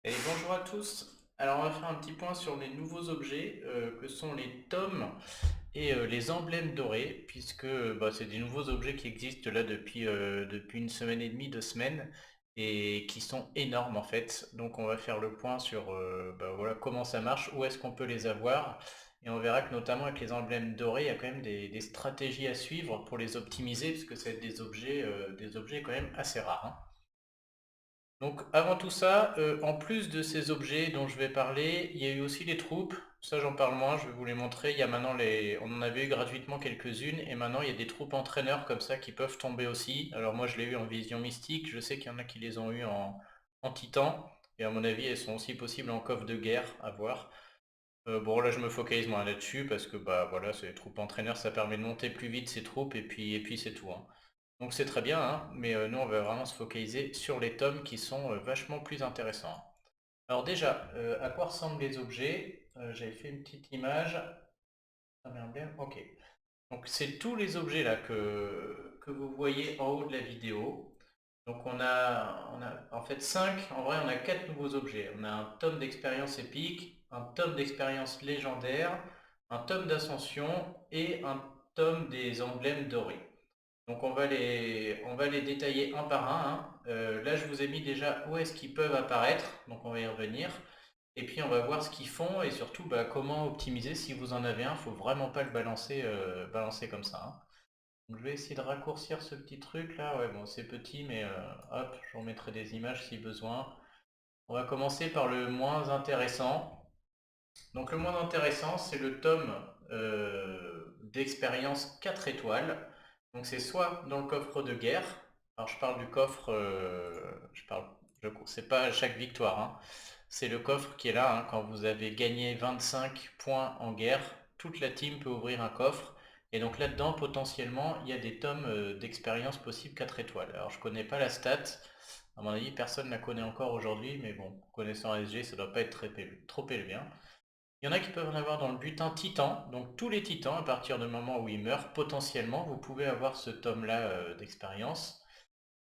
Et bonjour à tous. Alors on va faire un petit point sur les nouveaux objets que sont les tomes et les emblèmes dorés, puisque c'est des nouveaux objets qui existent là depuis une semaine et demie, 2 semaines, et qui sont énormes en fait. Donc on va faire le point sur voilà, comment ça marche, où est-ce qu'on peut les avoir, et on verra que notamment avec les emblèmes dorés, il y a quand même des stratégies à suivre pour les optimiser, parce que c'est des objets quand même assez rares, hein. Donc avant tout ça, en plus de ces objets dont je vais parler, il y a eu aussi les troupes. Ça j'en parle moins, je vais vous les montrer. Il y a maintenant on en avait eu gratuitement quelques-unes et maintenant il y a des troupes entraîneurs comme ça qui peuvent tomber aussi. Alors moi je l'ai eu en vision mystique, je sais qu'il y en a qui les ont eu en titan et à mon avis elles sont aussi possibles en coffre de guerre à voir. Bon là je me focalise moi là-dessus parce que bah voilà, c'est les troupes entraîneurs, ça permet de monter plus vite ces troupes et puis c'est tout, hein. Donc c'est très bien, hein, mais nous on va vraiment se focaliser sur les tomes qui sont vachement plus intéressants. Alors déjà, à quoi ressemblent les objets? J'avais fait une petite image. Ah bien, bien, ok. Donc c'est tous les objets là que vous voyez en haut de la vidéo. Donc on a en fait 5, en vrai on a 4 nouveaux objets. On a un tome d'expérience épique, un tome d'expérience légendaire, un tome d'ascension et un tome des emblèmes dorés. Donc on va les détailler un par un, hein. Là, je vous ai mis déjà où est-ce qu'ils peuvent apparaître, donc on va y revenir. Et puis on va voir ce qu'ils font et surtout comment optimiser si vous en avez un. Il ne faut vraiment pas le balancer comme ça, hein. Donc je vais essayer de raccourcir ce petit truc là. Ouais, bon, c'est petit, mais hop, je vous remettrai des images si besoin. On va commencer par le moins intéressant. Donc le moins intéressant, c'est le tome d'expérience 4 étoiles. Donc c'est soit dans le coffre de guerre, alors je parle du coffre, c'est pas à chaque victoire, hein. C'est le coffre qui est là, hein, quand vous avez gagné 25 points en guerre, toute la team peut ouvrir un coffre. Et donc là-dedans, potentiellement, il y a des tomes d'expérience possibles 4 étoiles. Alors je connais pas la stat, à mon avis personne ne la connaît encore aujourd'hui, mais bon, connaissant SG, ça doit pas être trop élevé, hein. Il y en a qui peuvent en avoir dans le butin titan, donc tous les titans, à partir du moment où ils meurent, potentiellement, vous pouvez avoir ce tome-là d'expérience.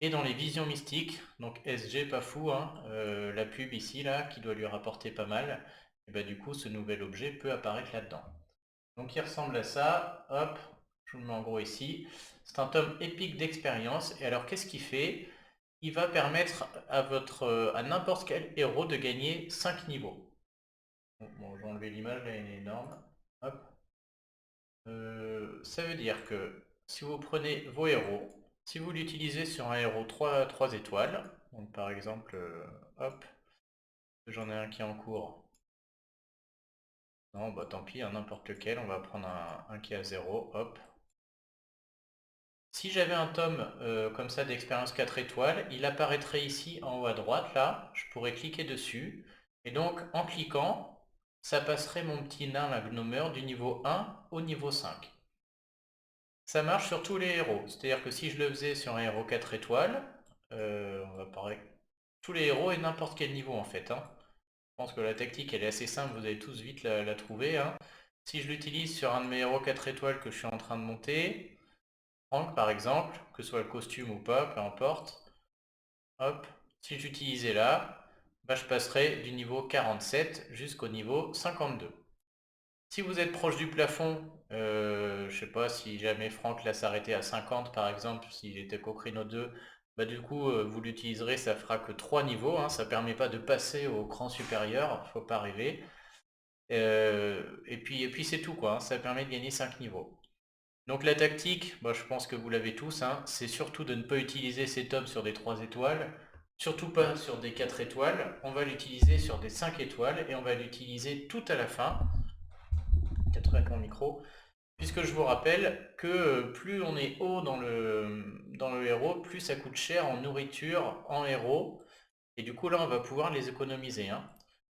Et dans les visions mystiques, donc SG, pas fou, hein, la pub ici, là, qui doit lui rapporter pas mal, et bah du coup, ce nouvel objet peut apparaître là-dedans. Donc il ressemble à ça, hop, je vous le mets en gros ici. C'est un tome épique d'expérience, et alors qu'est-ce qu'il fait? Il va permettre à n'importe quel héros de gagner 5 niveaux. Bon, j'ai enlevé l'image, là, elle est énorme. Hop. Ça veut dire que si vous prenez vos héros, si vous l'utilisez sur un héros 3 étoiles, donc par exemple, hop, j'en ai un qui est en cours. Non, bah tant pis, hein, n'importe lequel, on va prendre un qui est à 0, hop. Si j'avais un tome comme ça d'expérience 4 étoiles, il apparaîtrait ici en haut à droite, là, je pourrais cliquer dessus, et donc en cliquant, ça passerait mon petit nain, la gnomeur, du niveau 1 au niveau 5. Ça marche sur tous les héros. C'est-à-dire que si je le faisais sur un héros 4 étoiles, on va parler tous les héros et n'importe quel niveau en fait, hein. Je pense que la tactique elle est assez simple, vous allez tous vite la trouver, hein. Si je l'utilise sur un de mes héros 4 étoiles que je suis en train de monter, Franck par exemple, que ce soit le costume ou pas, peu importe, hop, si j'utilisais là, bah, je passerai du niveau 47 jusqu'au niveau 52. Si vous êtes proche du plafond, je sais pas si jamais Franck là s'arrêtait à 50 par exemple, s'il était Cocrino 2, bah du coup vous l'utiliserez, ça fera que 3 niveaux, hein, ça permet pas de passer au cran supérieur, faut pas rêver. Et puis c'est tout quoi, hein, ça permet de gagner 5 niveaux. Donc la tactique, bah, je pense que vous l'avez tous, hein, c'est surtout de ne pas utiliser cet tomes sur des 3 étoiles, surtout pas sur des 4 étoiles, on va l'utiliser sur des 5 étoiles et on va l'utiliser tout à la fin. Peut-être avec mon micro. Puisque je vous rappelle que plus on est haut dans le héros, plus ça coûte cher en nourriture, en héros. Et du coup là on va pouvoir les économiser, hein.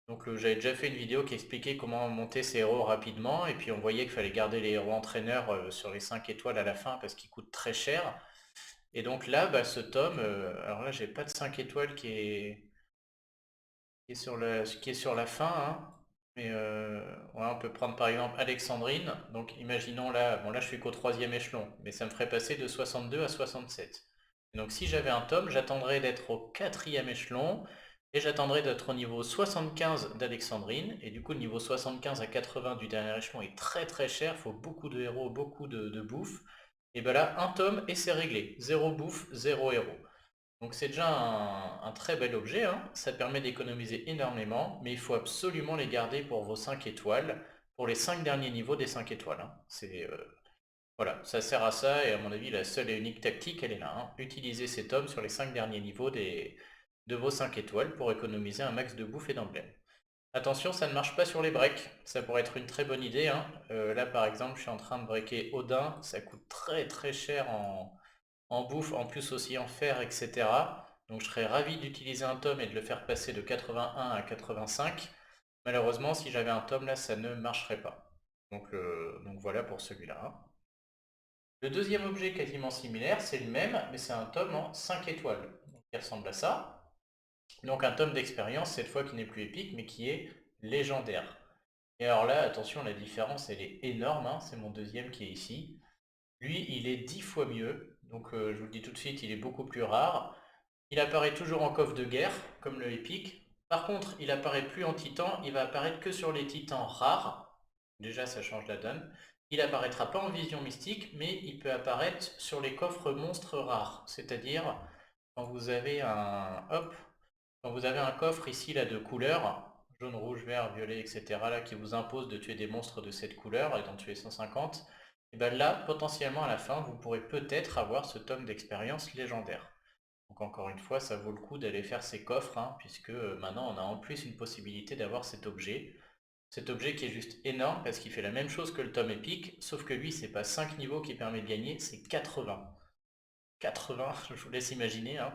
Donc j'avais déjà fait une vidéo qui expliquait comment monter ces héros rapidement. Et puis on voyait qu'il fallait garder les héros entraîneurs sur les 5 étoiles à la fin parce qu'ils coûtent très cher. Et donc là, bah, ce tome, alors là j'ai pas de 5 étoiles qui est sur la fin, hein. Mais ouais, on peut prendre par exemple Alexandrine. Donc imaginons là, bon là je suis qu'au troisième échelon, mais ça me ferait passer de 62 à 67. Et donc si j'avais un tome, j'attendrais d'être au quatrième échelon. et j'attendrai d'être au niveau 75 d'Alexandrine, et du coup le niveau 75 à 80 du dernier échelon est très très cher, il faut beaucoup de héros, beaucoup de bouffe, et ben là un tome et c'est réglé, zéro bouffe, zéro héros. Donc c'est déjà un très bel objet, hein. Ça permet d'économiser énormément, mais il faut absolument les garder pour vos 5 étoiles, pour les 5 derniers niveaux des 5 étoiles, hein. Voilà, ça sert à ça, et à mon avis, la seule et unique tactique, elle est là, hein. Utilisez cet homme sur les 5 derniers niveaux de vos 5 étoiles pour économiser un max de bouffe et d'emblèmes. Attention, ça ne marche pas sur les breaks, ça pourrait être une très bonne idée, hein. Là par exemple, je suis en train de breaker Odin, ça coûte très très cher en bouffe, en plus aussi en fer, etc. Donc je serais ravi d'utiliser un tome et de le faire passer de 81 à 85. Malheureusement, si j'avais un tome là, ça ne marcherait pas. Donc voilà pour celui-là. Le deuxième objet quasiment similaire, c'est le même, mais c'est un tome en 5 étoiles. Donc, il ressemble à ça. Donc un tome d'expérience, cette fois qui n'est plus épique, mais qui est légendaire. Et alors là, attention, la différence, elle est énorme, hein. C'est mon deuxième qui est ici. Lui, il est 10 fois mieux, donc je vous le dis tout de suite, il est beaucoup plus rare. Il apparaît toujours en coffre de guerre, comme le épique. Par contre, il apparaît plus en titan, il va apparaître que sur les titans rares. Déjà, ça change la donne. Il apparaîtra pas en vision mystique, mais il peut apparaître sur les coffres monstres rares. C'est-à-dire, quand vous avez un... Hop, quand vous avez un coffre ici, là, de couleurs, jaune, rouge, vert, violet, etc., là, qui vous impose de tuer des monstres de cette couleur et d'en tuer 150, et bien là, potentiellement à la fin, vous pourrez peut-être avoir ce tome d'expérience légendaire. Donc encore une fois, ça vaut le coup d'aller faire ces coffres, hein, puisque maintenant on a en plus une possibilité d'avoir cet objet. Cet objet qui est juste énorme parce qu'il fait la même chose que le tome épique, sauf que lui, c'est pas 5 niveaux qui permet de gagner, c'est 80. 80, je vous laisse imaginer, hein.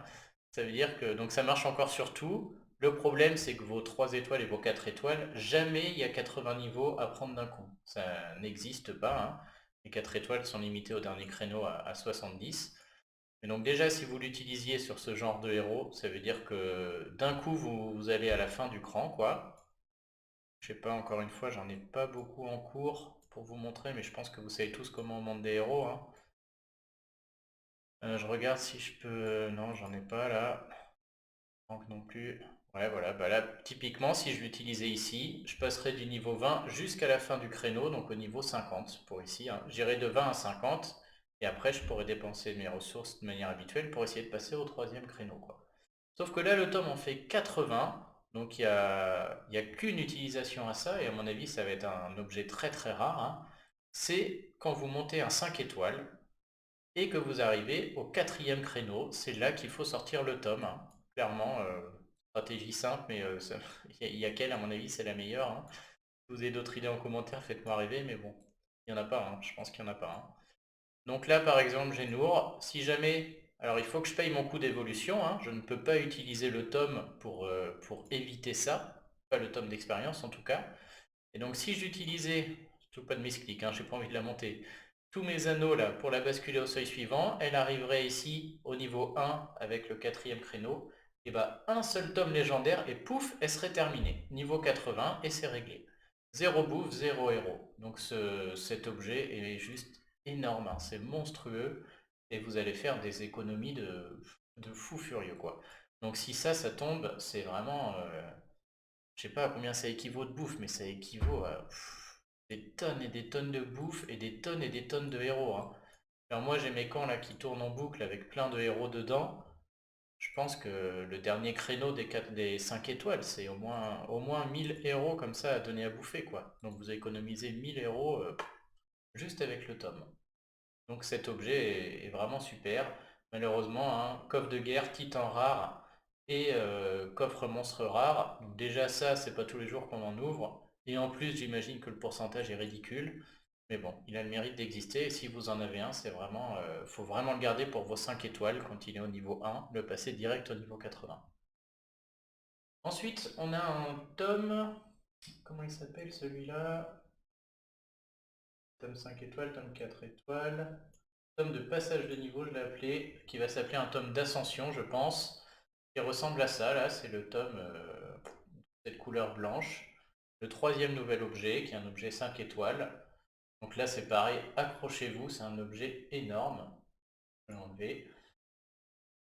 Ça veut dire que donc ça marche encore sur tout. Le problème, c'est que vos 3 étoiles et vos 4 étoiles, jamais il y a 80 niveaux à prendre d'un coup. Ça n'existe pas, hein. Les 4 étoiles sont limitées au dernier créneau à 70. Mais donc déjà, si vous l'utilisiez sur ce genre de héros, ça veut dire que d'un coup, vous allez à la fin du cran, quoi. Je sais pas, encore une fois, j'en ai pas beaucoup en cours pour vous montrer, mais je pense que vous savez tous comment on monte des héros, hein. Je regarde si je peux... Non, j'en ai pas là. Donc non plus. Ouais, voilà. Bah là, typiquement, si je l'utilisais ici, je passerais du niveau 20 jusqu'à la fin du créneau, donc au niveau 50 pour ici, hein. J'irai de 20 à 50, et après, je pourrais dépenser mes ressources de manière habituelle pour essayer de passer au troisième créneau, quoi. Sauf que là, le tome en fait 80, donc il y a qu'une utilisation à ça, et à mon avis, ça va être un objet très très rare, hein. C'est quand vous montez un 5 étoiles, et que vous arrivez au quatrième créneau, c'est là qu'il faut sortir le tome, hein. Clairement, stratégie simple, mais il y a qu'elle, à mon avis, c'est la meilleure, hein. Si vous avez d'autres idées en commentaire, faites-moi rêver, mais bon, il n'y en a pas, hein. Je pense qu'il n'y en a pas, hein. Donc là, par exemple, j'ai Nour. Si jamais... Alors, il faut que je paye mon coût d'évolution, hein. Je ne peux pas utiliser le tome pour éviter ça. Pas le tome d'expérience, en tout cas. Et donc, si j'utilisais... Surtout pas de misclic, hein, j'ai pas envie de la monter. Tous mes anneaux, là, pour la basculer au seuil suivant, elle arriverait ici au niveau 1 avec le quatrième créneau. Et bah, un seul tome légendaire, et pouf, elle serait terminée. Niveau 80, et c'est réglé. Zéro bouffe, zéro héros. Donc cet objet est juste énorme, hein. C'est monstrueux, et vous allez faire des économies de fou furieux, quoi. Donc si ça tombe, c'est vraiment... je sais pas à combien ça équivaut de bouffe, mais ça équivaut à des tonnes et des tonnes de bouffe et des tonnes et des tonnes de héros, hein. Alors moi j'ai mes camps là qui tournent en boucle avec plein de héros dedans. Je pense que le dernier créneau des 5 étoiles, c'est au moins 1000 héros comme ça à donner à bouffer, quoi. Donc vous économisez 1000 héros juste avec le tome. Donc cet objet est vraiment super. Malheureusement, hein, coffre de guerre, titan rare et coffre monstre rare. Donc déjà ça, c'est pas tous les jours qu'on en ouvre. Et en plus, j'imagine que le pourcentage est ridicule. Mais bon, il a le mérite d'exister. Et si vous en avez un, c'est vraiment, faut vraiment le garder pour vos 5 étoiles quand il est au niveau 1, le passer direct au niveau 80. Ensuite, on a un tome. Comment il s'appelle celui-là? Tome 5 étoiles, tome 4 étoiles. Tome de passage de niveau, je l'ai appelé, qui va s'appeler un tome d'ascension, je pense, qui ressemble à ça, là, c'est le tome, cette couleur blanche. Le troisième nouvel objet, qui est un objet 5 étoiles. Donc là, c'est pareil, accrochez-vous, c'est un objet énorme. Je vais l'enlever.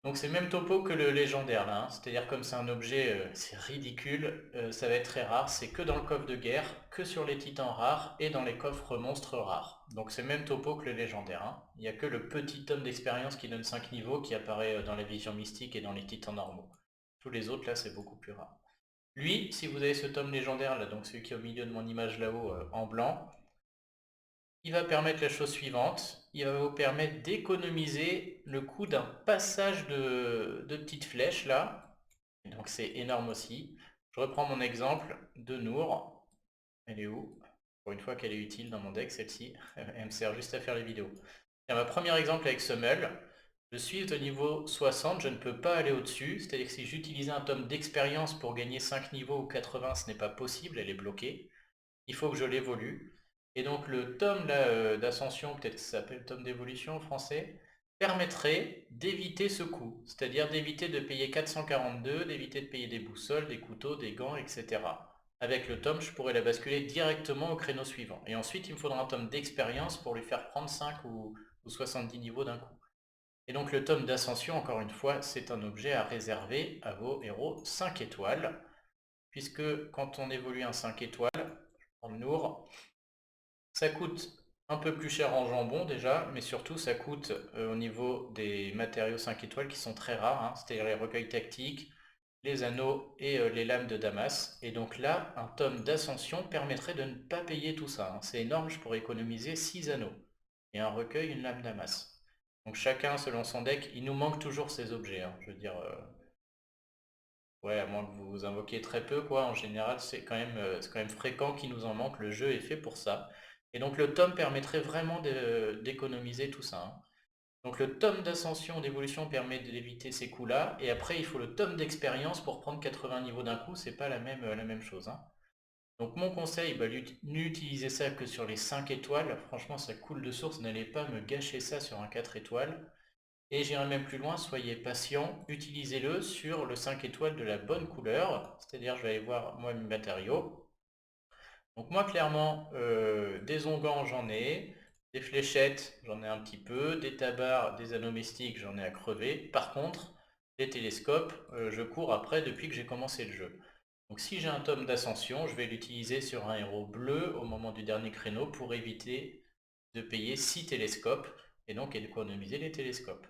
Donc c'est le même topo que le légendaire là, hein. C'est-à-dire comme c'est un objet, c'est ridicule, ça va être très rare, c'est que dans le coffre de guerre, que sur les titans rares et dans les coffres monstres rares. Donc c'est le même topo que le légendaire, hein. Il n'y a que le petit tome d'expérience qui donne 5 niveaux qui apparaît dans la vision mystique et dans les titans normaux. Tous les autres là c'est beaucoup plus rare. Lui, si vous avez ce tome légendaire là, donc celui qui est au milieu de mon image là-haut en blanc, il va permettre la chose suivante, il va vous permettre d'économiser le coût d'un passage de petites flèches là, et donc c'est énorme aussi. Je reprends mon exemple de Nour, elle est où? Pour une fois qu'elle est utile dans mon deck celle-ci, elle me sert juste à faire les vidéos. Et ma premier exemple avec Sommel, je suis de niveau 60, je ne peux pas aller au-dessus, c'est-à-dire que si j'utilisais un tome d'expérience pour gagner 5 niveaux ou 80, ce n'est pas possible, elle est bloquée. Il faut que je l'évolue. Et donc le tome d'ascension, peut-être que ça s'appelle tome d'évolution en français, permettrait d'éviter ce coût, c'est-à-dire d'éviter de payer 442, d'éviter de payer des boussoles, des couteaux, des gants, etc. Avec le tome, je pourrais la basculer directement au créneau suivant. Et ensuite, il me faudra un tome d'expérience pour lui faire prendre 5 ou 70 niveaux d'un coup. Et donc le tome d'ascension, encore une fois, c'est un objet à réserver à vos héros 5 étoiles, puisque quand on évolue un 5 étoiles, en Nour, ça coûte un peu plus cher en jambon déjà, mais surtout ça coûte au niveau des matériaux 5 étoiles qui sont très rares, hein, c'est-à-dire les recueils tactiques, les anneaux et les lames de Damas. Et donc là, un tome d'ascension permettrait de ne pas payer tout ça, hein. C'est énorme, je pourrais économiser 6 anneaux. Et un recueil, une lame Damas. Donc chacun selon son deck, il nous manque toujours ces objets, hein. Je veux dire, ouais, à moins que vous invoquiez très peu, quoi. En général, c'est quand même fréquent qu'il nous en manque. Le jeu est fait pour ça. Et donc le tome permettrait vraiment d'économiser tout ça, hein. Donc le tome d'ascension, d'évolution permet d'éviter ces coûts-là. Et après, il faut le tome d'expérience pour prendre 80 niveaux d'un coup. C'est pas la même chose, hein. Donc mon conseil, bah, n'utilisez ça que sur les 5 étoiles. Franchement, ça coule de source. N'allez pas me gâcher ça sur un 4 étoiles. Et j'irai même plus loin, soyez patient, utilisez-le sur le 5 étoiles de la bonne couleur, c'est-à-dire je vais aller voir moi mes matériaux. Donc moi clairement, des onguents j'en ai, des fléchettes j'en ai un petit peu, des tabards, des anneaux mystiques j'en ai à crever. Par contre, les télescopes, je cours après depuis que j'ai commencé le jeu. Donc si j'ai un tome d'ascension, je vais l'utiliser sur un héros bleu au moment du dernier créneau pour éviter de payer 6 télescopes et donc économiser les télescopes.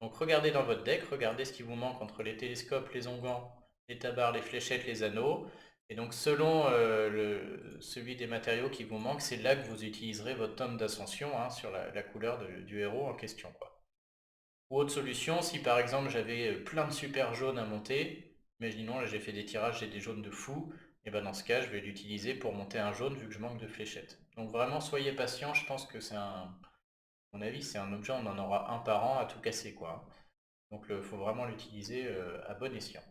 Donc regardez dans votre deck, regardez ce qui vous manque entre les télescopes, les onguents, les tabards, les fléchettes, les anneaux. Et donc selon celui des matériaux qui vous manque, c'est là que vous utiliserez votre tome d'ascension, hein, sur la couleur du héros en question, quoi. Ou autre solution, si par exemple j'avais plein de super jaunes à monter, imaginons là j'ai fait des tirages, j'ai des jaunes de fou, et ben dans ce cas je vais l'utiliser pour monter un jaune vu que je manque de fléchettes. Donc vraiment soyez patient, je pense que à mon avis c'est un objet, on en aura un par an à tout casser, quoi. Donc il faut vraiment l'utiliser à bon escient.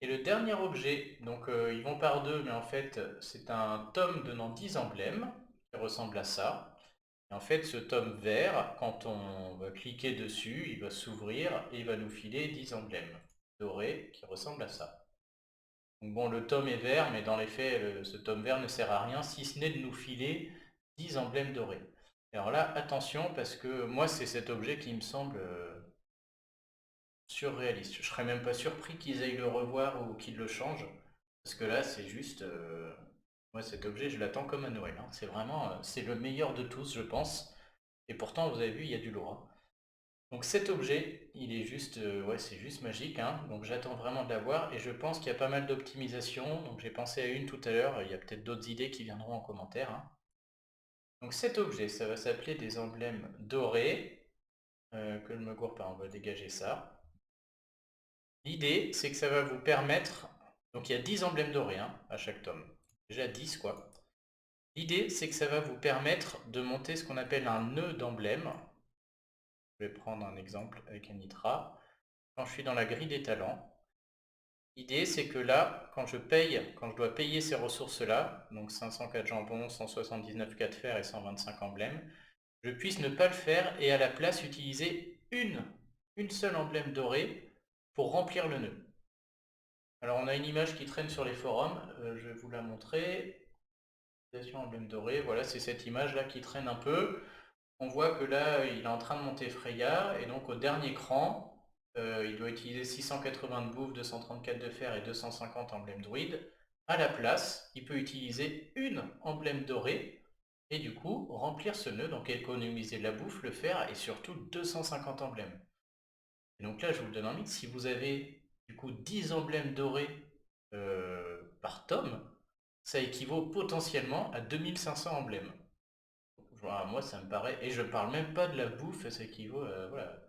Et le dernier objet, donc ils vont par deux, mais en fait c'est un tome donnant 10 emblèmes qui ressemble à ça. Et en fait ce tome vert, quand on va cliquer dessus, il va s'ouvrir et il va nous filer 10 emblèmes dorés qui ressemblent à ça. Donc bon, le tome est vert, mais dans les faits, ce tome vert ne sert à rien si ce n'est de nous filer 10 emblèmes dorés. Alors là, attention, parce que moi c'est cet objet qui me semble surréaliste. Je serais même pas surpris qu'ils aillent le revoir ou qu'ils le changent. Parce que là, c'est juste. Moi, cet objet, je l'attends comme à Noël, hein. C'est vraiment. C'est le meilleur de tous, je pense. Et pourtant, vous avez vu, il y a du lourd, hein. Donc cet objet, il est juste. Ouais, c'est juste magique, hein. Donc j'attends vraiment de l'avoir. Et je pense qu'il y a pas mal d'optimisations. Donc j'ai pensé à une tout à l'heure. Il y a peut-être d'autres idées qui viendront en commentaire, hein. Donc cet objet, ça va s'appeler des emblèmes dorés. Que je me gourre pas, on va dégager ça. L'idée, c'est que ça va vous permettre. Donc il y a 10 emblèmes dorés, hein, à chaque tome. Déjà 10 quoi. L'idée, c'est que ça va vous permettre de monter ce qu'on appelle un nœud d'emblème. Je vais prendre un exemple avec un Nitra. Quand je suis dans la grille des talents, l'idée, c'est que là, quand je dois payer ces ressources-là, donc 504 jambons, 179 4 fer et 125 emblèmes, je puisse ne pas le faire et à la place utiliser une seule emblème dorée pour remplir le nœud. Alors on a une image qui traîne sur les forums, je vais vous la montrer. Emblème doré, voilà, c'est cette image là qui traîne un peu. On voit que là il est en train de monter Freya et donc au dernier cran, il doit utiliser 680 de bouffe, 234 de fer et 250 emblèmes druides. À la place, il peut utiliser une emblème dorée et du coup remplir ce nœud, donc économiser de la bouffe, le fer et surtout 250 emblèmes. Et donc là, je vous le donne en ligne, si vous avez du coup 10 emblèmes dorés par tome, ça équivaut potentiellement à 2500 emblèmes. Voilà, moi, ça me paraît, et je parle même pas de la bouffe, ça équivaut à voilà,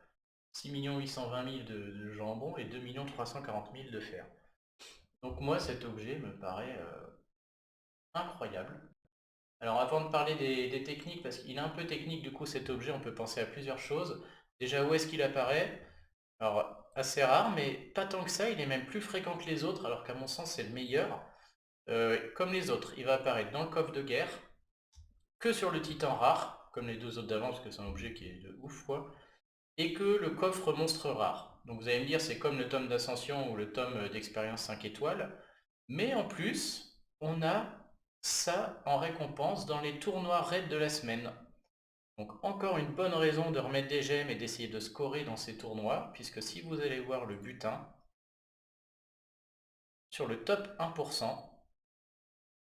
6 820 000 de jambon et 2 340 000 de fer. Donc moi, cet objet me paraît incroyable. Alors avant de parler des techniques, parce qu'il est un peu technique du coup cet objet, on peut penser à plusieurs choses. Déjà, où est-ce qu'il apparaît? Alors, assez rare, mais pas tant que ça, il est même plus fréquent que les autres, alors qu'à mon sens, c'est le meilleur. Comme les autres, il va apparaître dans le coffre de guerre, que sur le titan rare, comme les deux autres d'avant, parce que c'est un objet qui est de ouf, quoi, et que le coffre monstre rare. Donc vous allez me dire, c'est comme le tome d'ascension ou le tome d'expérience 5 étoiles, mais en plus, on a ça en récompense dans les tournois raids de la semaine. Donc encore une bonne raison de remettre des gemmes et d'essayer de scorer dans ces tournois, puisque si vous allez voir le butin, sur le top 1%,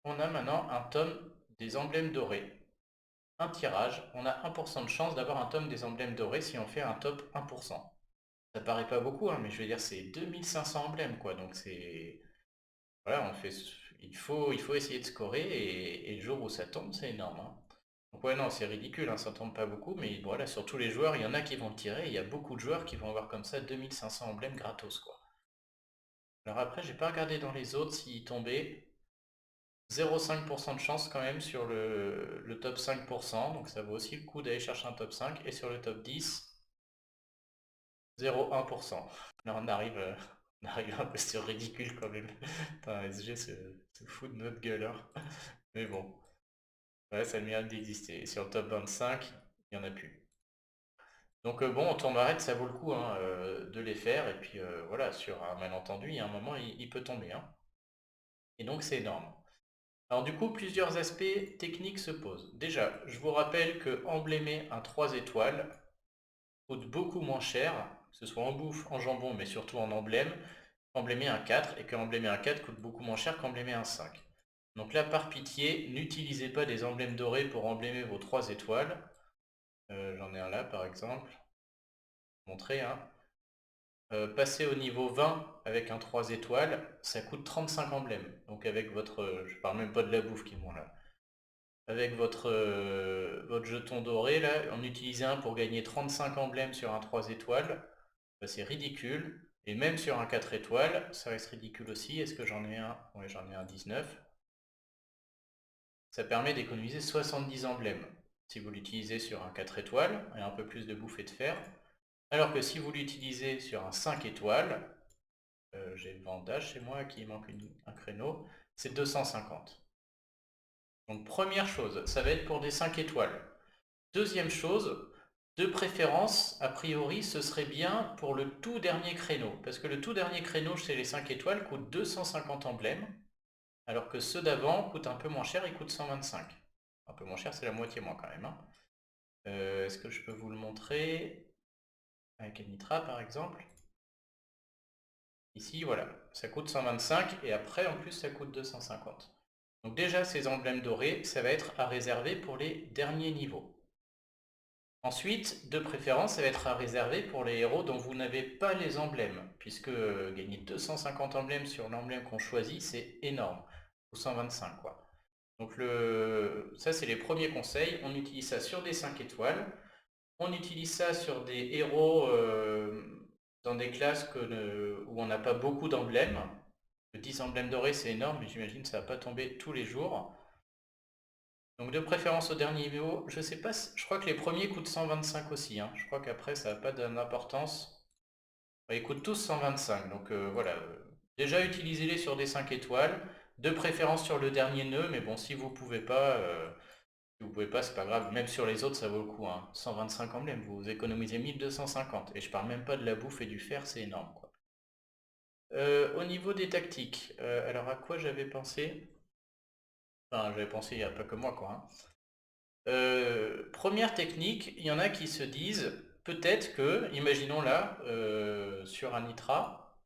on a maintenant un tome des emblèmes dorés. Un tirage, on a 1% de chance d'avoir un tome des emblèmes dorés si on fait un top 1%. Ça paraît pas beaucoup, hein, mais je veux dire, c'est 2500 emblèmes, quoi. Donc c'est... Voilà, on fait... il faut essayer de scorer, et le jour où ça tombe, c'est énorme, hein. Donc ouais, non, c'est ridicule, hein, ça tombe pas beaucoup, mais voilà, sur tous les joueurs, il y en a qui vont le tirer, et il y a beaucoup de joueurs qui vont avoir comme ça 2500 emblèmes gratos, quoi. Alors après, j'ai pas regardé dans les autres s'ils tombaient. 0,5% de chance quand même sur le top 5%, donc ça vaut aussi le coup d'aller chercher un top 5, et sur le top 10, 0,1%. Là on arrive un peu sur ridicule quand même. Putain, SG se fout de notre gueule, hein. Mais bon, ouais, ça a le mérite d'exister. Et sur le top 25, il n'y en a plus. Donc bon, en tourne arrête, ça vaut le coup, hein, de les faire, et puis voilà, sur un malentendu, il y a un moment, il peut tomber, hein. Et donc c'est énorme. Alors du coup, plusieurs aspects techniques se posent. Déjà, je vous rappelle que emblémer un 3 étoiles coûte beaucoup moins cher, que ce soit en bouffe, en jambon, mais surtout en emblème, qu'emblémer un 4, et que emblémer un 4 coûte beaucoup moins cher qu'emblémer un 5. Donc là, par pitié, n'utilisez pas des emblèmes dorés pour emblémer vos 3 étoiles. J'en ai un là, par exemple. Montrer, hein. Passer au niveau 20 avec un 3 étoiles, ça coûte 35 emblèmes. Donc avec votre... je parle même pas de la bouffe qui est bon là. Avec votre jeton doré, là, en utiliser un pour gagner 35 emblèmes sur un 3 étoiles, bah, c'est ridicule. Et même sur un 4 étoiles, ça reste ridicule aussi. Est-ce que j'en ai un? Oui, j'en ai un 19. Ça permet d'économiser 70 emblèmes si vous l'utilisez sur un 4 étoiles, et un peu plus de bouffe et de fer. Alors que si vous l'utilisez sur un 5 étoiles, j'ai le bandage chez moi qui manque un créneau, c'est 250. Donc première chose, ça va être pour des 5 étoiles. Deuxième chose, de préférence, a priori, ce serait bien pour le tout dernier créneau. Parce que le tout dernier créneau chez les 5 étoiles coûte 250 emblèmes, alors que ceux d'avant coûtent un peu moins cher, ils coûtent 125. Un peu moins cher, c'est la moitié moins quand même, hein. Est-ce que je peux vous le montrer avec Anitra par exemple? Ici, voilà, ça coûte 125 et après, en plus, ça coûte 250. Donc déjà, ces emblèmes dorés, ça va être à réserver pour les derniers niveaux. Ensuite, de préférence, ça va être à réserver pour les héros dont vous n'avez pas les emblèmes, puisque gagner 250 emblèmes sur l'emblème qu'on choisit, c'est énorme. Ou 125, quoi. Donc ça, c'est les premiers conseils. On utilise ça sur des 5 étoiles. On utilise ça sur des héros dans des classes où on n'a pas beaucoup d'emblèmes. 10 emblèmes dorés, c'est énorme, mais j'imagine que ça ne va pas tomber tous les jours. Donc de préférence au dernier niveau, je sais pas, je crois que les premiers coûtent 125 aussi, hein. Je crois qu'après ça n'a pas d'importance. Ils coûtent tous 125, donc voilà. Déjà utilisez-les sur des 5 étoiles, de préférence sur le dernier nœud, mais bon, si vous pouvez pas, c'est pas grave, même sur les autres ça vaut le coup, hein. 125 emblèmes, vous économisez 1250, et je parle même pas de la bouffe et du fer, c'est énorme, quoi. Au niveau des tactiques, alors à quoi j'avais pensé? Enfin, j'avais pensé, il n'y a pas que moi, quoi, hein. Première technique, il y en a qui se disent, peut-être que, imaginons là, sur Anitra,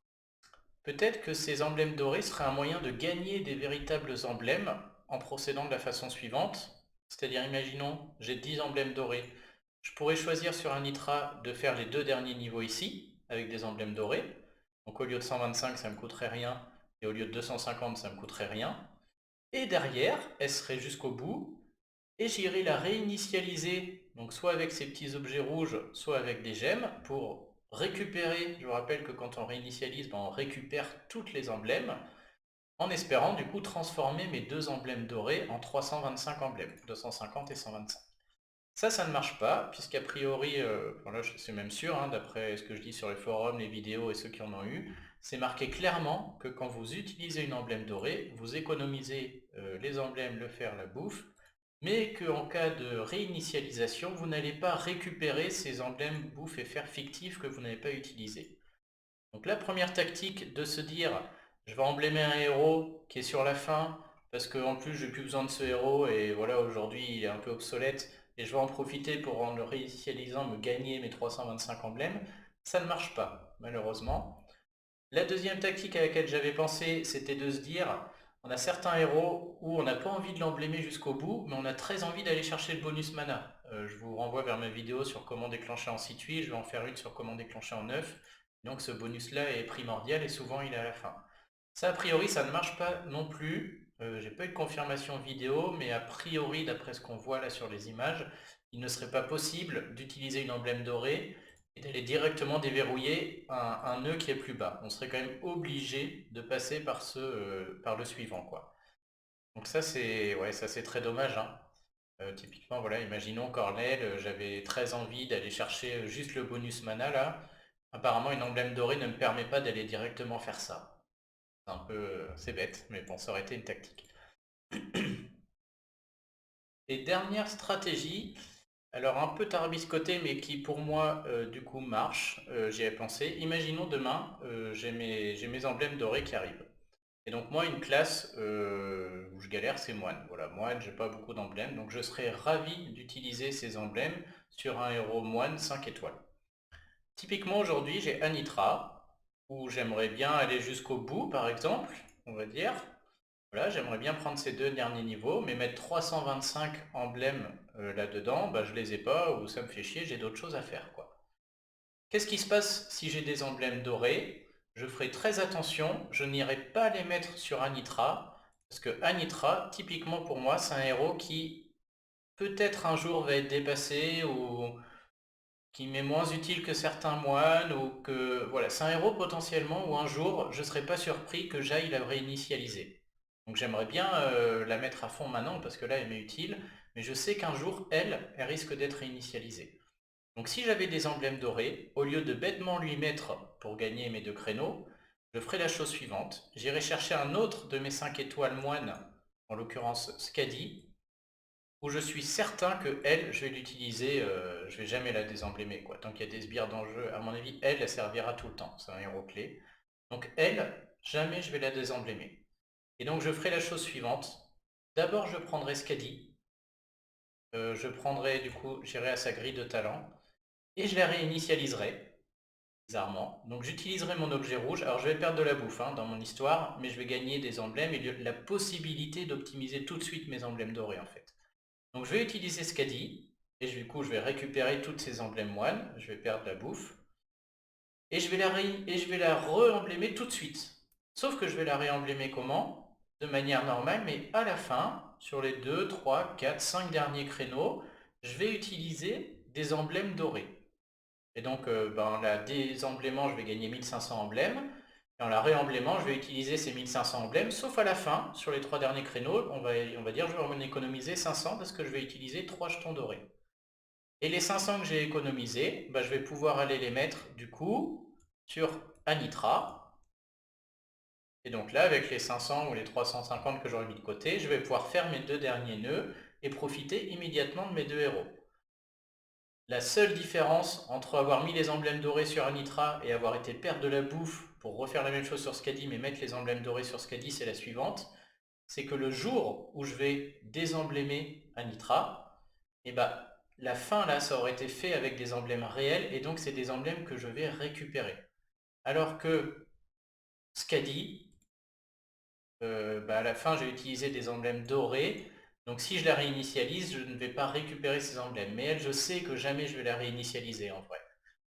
peut-être que ces emblèmes dorés seraient un moyen de gagner des véritables emblèmes en procédant de la façon suivante. C'est-à-dire, imaginons, j'ai 10 emblèmes dorés. Je pourrais choisir sur Anitra de faire les 2 derniers niveaux ici, avec des emblèmes dorés. Donc au lieu de 125, ça ne me coûterait rien, et au lieu de 250, ça ne me coûterait rien. Et derrière, elle serait jusqu'au bout, et j'irai la réinitialiser, donc soit avec ces petits objets rouges, soit avec des gemmes, pour récupérer. Je vous rappelle que quand on réinitialise, on récupère toutes les emblèmes, en espérant du coup transformer mes 2 emblèmes dorés en 325 emblèmes, 250 et 125. Ça ne marche pas, puisqu'a priori, là c'est même sûr, hein, d'après ce que je dis sur les forums, les vidéos et ceux qui en ont eu, c'est marqué clairement que quand vous utilisez une emblème dorée, vous économisez les emblèmes, le fer, la bouffe, mais qu'en cas de réinitialisation, vous n'allez pas récupérer ces emblèmes bouffe et fer fictifs que vous n'avez pas utilisés. Donc la première tactique de se dire, je vais emblémer un héros qui est sur la fin, parce qu'en plus j'ai plus besoin de ce héros, et voilà, aujourd'hui il est un peu obsolète, et je vais en profiter pour, en le réinitialisant, me gagner mes 325 emblèmes, ça ne marche pas, malheureusement. La deuxième tactique à laquelle j'avais pensé, c'était de se dire, on a certains héros où on n'a pas envie de l'emblémer jusqu'au bout, mais on a très envie d'aller chercher le bonus mana. Je vous renvoie vers ma vidéo sur comment déclencher en 6-8, je vais en faire une sur comment déclencher en 9. Donc ce bonus-là est primordial et souvent il est à la fin. Ça, a priori, ça ne marche pas non plus. J'ai pas eu de confirmation vidéo, mais a priori, d'après ce qu'on voit là sur les images, il ne serait pas possible d'utiliser une emblème dorée et d'aller directement déverrouiller un nœud qui est plus bas. On serait quand même obligé de passer par le suivant, quoi. Donc ça c'est ouais, ça c'est très dommage, hein. Typiquement, voilà, imaginons Cornell, j'avais très envie d'aller chercher juste le bonus mana là. Apparemment, une emblème dorée ne me permet pas d'aller directement faire ça. C'est un peu, c'est bête, mais bon, ça aurait été une tactique. Et dernière stratégie, alors un peu tarabiscotée, mais qui pour moi du coup marche, j'y ai pensé. Imaginons demain, j'ai mes emblèmes dorés qui arrivent. Et donc moi, une classe où je galère, c'est moine. Voilà, moine, j'ai pas beaucoup d'emblèmes, donc je serais ravi d'utiliser ces emblèmes sur un héros moine 5 étoiles. Typiquement aujourd'hui, j'ai Anitra, où j'aimerais bien aller jusqu'au bout, par exemple, on va dire. Voilà, j'aimerais bien prendre ces 2 derniers niveaux, mais mettre 325 emblèmes là-dedans, bah, je les ai pas, ou ça me fait chier, j'ai d'autres choses à faire, quoi. Qu'est-ce qui se passe si j'ai des emblèmes dorés? Je ferai très attention, je n'irai pas les mettre sur Anitra, parce que Anitra, typiquement pour moi, c'est un héros qui peut-être un jour va être dépassé, ou qui m'est moins utile que certains moines, ou que... Voilà, c'est un héros potentiellement où un jour, je ne serais pas surpris que j'aille la réinitialiser. Donc j'aimerais bien la mettre à fond maintenant, parce que là, elle m'est utile, mais je sais qu'un jour, elle risque d'être réinitialisée. Donc si j'avais des emblèmes dorés, au lieu de bêtement lui mettre pour gagner mes 2 créneaux, je ferais la chose suivante. J'irai chercher un autre de mes 5 étoiles moines, en l'occurrence Skadi, où je suis certain que elle, je vais l'utiliser, je vais jamais la désemblémer, quoi. Tant qu'il y a des sbires dans le jeu, à mon avis, elle servira tout le temps. C'est un héros clé. Donc elle, jamais je vais la désemblémer. Et donc je ferai la chose suivante. D'abord, je prendrai Skadi. Je prendrai, du coup, j'irai à sa grille de talent. Et je la réinitialiserai, bizarrement. Donc j'utiliserai mon objet rouge. Alors je vais perdre de la bouffe hein, dans mon histoire, mais je vais gagner des emblèmes et la possibilité d'optimiser tout de suite mes emblèmes dorés en fait. Donc je vais utiliser Skadi, et du coup je vais récupérer toutes ces emblèmes moines, je vais perdre la bouffe, et je vais la re-emblémer tout de suite. Sauf que je vais la réemblémer comment? De manière normale, mais à la fin, sur les 2, 3, 4, 5 derniers créneaux, je vais utiliser des emblèmes dorés. Et donc, en la désemblément, je vais gagner 1500 emblèmes. Et en la réemblément, je vais utiliser ces 1500 emblèmes, sauf à la fin, sur les 3 derniers créneaux, on va dire je vais en économiser 500 parce que je vais utiliser 3 jetons dorés. Et les 500 que j'ai économisés, bah, je vais pouvoir aller les mettre du coup sur Anitra. Et donc là, avec les 500 ou les 350 que j'aurais mis de côté, je vais pouvoir faire mes 2 derniers nœuds et profiter immédiatement de mes 2 héros. La seule différence entre avoir mis les emblèmes dorés sur Anitra et avoir été perdre de la bouffe pour refaire la même chose sur Skadi mais mettre les emblèmes dorés sur Skadi, c'est la suivante. C'est que le jour où je vais désemblémer Anitra, eh ben, la fin là, ça aurait été fait avec des emblèmes réels et donc c'est des emblèmes que je vais récupérer. Alors que Skadi, à la fin j'ai utilisé des emblèmes dorés, donc si je la réinitialise, je ne vais pas récupérer ces emblèmes. Mais elle, je sais que jamais je vais la réinitialiser en vrai.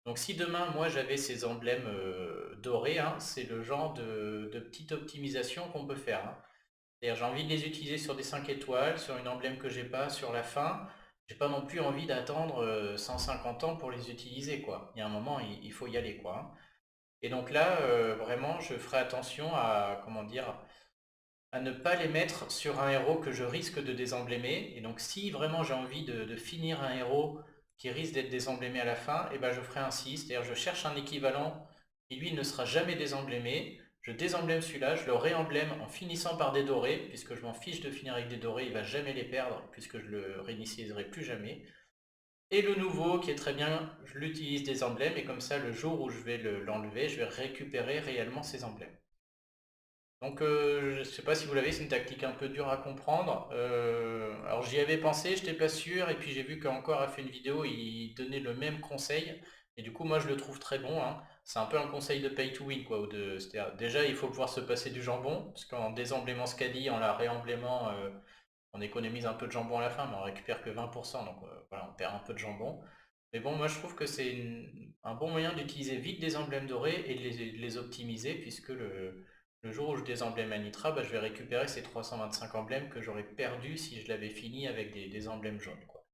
Donc si demain, moi, j'avais ces emblèmes dorés, hein, c'est le genre de petite optimisation qu'on peut faire, hein. C'est-à-dire, j'ai envie de les utiliser sur des 5 étoiles, sur une emblème que j'ai pas, sur la fin. J'ai pas non plus envie d'attendre 150 ans pour les utiliser, quoi. Il y a un moment, il faut y aller, quoi, hein. Et donc là, vraiment, je ferai attention à, comment dire, à ne pas les mettre sur un héros que je risque de désemblémer. Et donc si vraiment j'ai envie de finir un héros qui risque d'être désemblémé à la fin, et ben je ferai ainsi, c'est-à-dire je cherche un équivalent qui lui ne sera jamais désemblémé, je désemblème celui-là, je le réemblème en finissant par des dorés, puisque je m'en fiche de finir avec des dorés, il va jamais les perdre, puisque je le réinitialiserai plus jamais. Et le nouveau qui est très bien, je l'utilise des emblèmes, et comme ça le jour où je vais l'enlever, je vais récupérer réellement ces emblèmes. Donc je ne sais pas si vous l'avez, c'est une tactique un peu dure à comprendre. Alors j'y avais pensé, je n'étais pas sûr, et puis j'ai vu qu'Encore a fait une vidéo, il donnait le même conseil, et du coup moi je le trouve très bon, hein. C'est un peu un conseil de pay to win, quoi. C'est-à-dire, déjà il faut pouvoir se passer du jambon, parce qu'en désemblément Scadi, en la réemblément, on économise un peu de jambon à la fin, mais on récupère que 20%, donc voilà, on perd un peu de jambon. Mais bon, moi je trouve que c'est un bon moyen d'utiliser vite des emblèmes dorés et de les optimiser, puisque le jour où je désemblème Anitra, je vais récupérer ces 325 emblèmes que j'aurais perdus si je l'avais fini avec des emblèmes jaunes, quoi.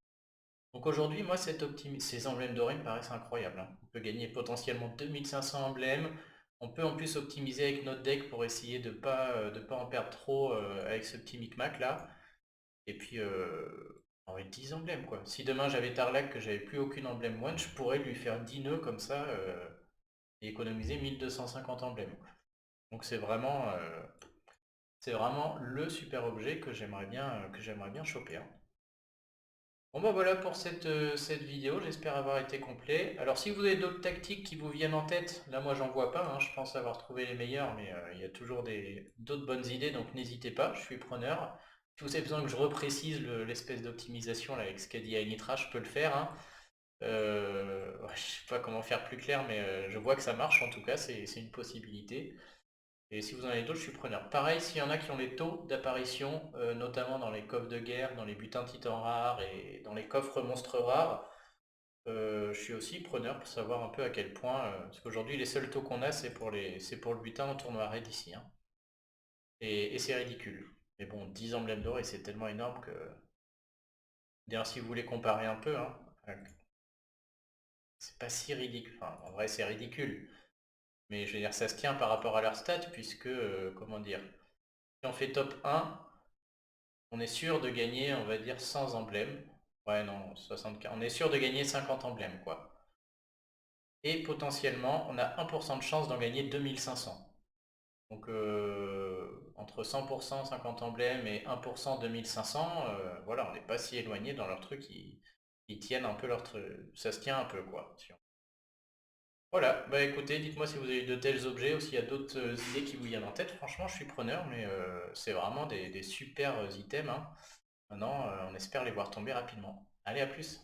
Donc aujourd'hui, moi, ces emblèmes dorés me paraissent incroyables, hein. On peut gagner potentiellement 2500 emblèmes. On peut en plus optimiser avec notre deck pour essayer de pas en perdre trop avec ce petit micmac là. Et puis, on aurait 10 emblèmes, quoi. Si demain j'avais Tarlac, que j'avais plus aucune emblème one, je pourrais lui faire 10 nœuds comme ça et économiser 1250 emblèmes. Donc c'est vraiment le super objet que j'aimerais bien choper, hein. Bon bah voilà pour cette vidéo, j'espère avoir été complet. Alors si vous avez d'autres tactiques qui vous viennent en tête, là moi j'en vois pas, hein, je pense avoir trouvé les meilleures, mais il y a toujours d'autres bonnes idées, donc n'hésitez pas, je suis preneur. Si vous avez besoin que je reprécise l'espèce d'optimisation là avec Scadi et Nitra, je peux le faire, hein. Ouais, je sais pas comment faire plus clair, mais je vois que ça marche en tout cas, c'est une possibilité. Et si vous en avez d'autres, je suis preneur. Pareil, s'il y en a qui ont les taux d'apparition, notamment dans les coffres de guerre, dans les butins titans rares et dans les coffres monstres rares, je suis aussi preneur pour savoir un peu à quel point. Parce qu'aujourd'hui, les seuls taux qu'on a, c'est pour le butin en tournoi raid ici, hein. Et c'est ridicule. Mais bon, 10 emblèmes dorés, c'est tellement énorme que. D'ailleurs, si vous voulez comparer un peu, hein, c'est pas si ridicule. Enfin, en vrai, c'est ridicule. Mais je veux dire, ça se tient par rapport à leur stats, puisque, comment dire, si on fait top 1, on est sûr de gagner, on va dire, 100 emblèmes. Ouais, non, 75. On est sûr de gagner 50 emblèmes, quoi. Et potentiellement, on a 1% de chance d'en gagner 2500. Donc, entre 100%, 50 emblèmes et 1%, 2500, voilà, on n'est pas si éloigné dans leur truc. Ils tiennent un peu leur truc. Ça se tient un peu, quoi. Voilà, bah écoutez, dites-moi si vous avez de tels objets ou s'il y a d'autres idées qui vous viennent en tête. Franchement, je suis preneur, mais c'est vraiment des super items, hein. Maintenant, on espère les voir tomber rapidement. Allez, à plus!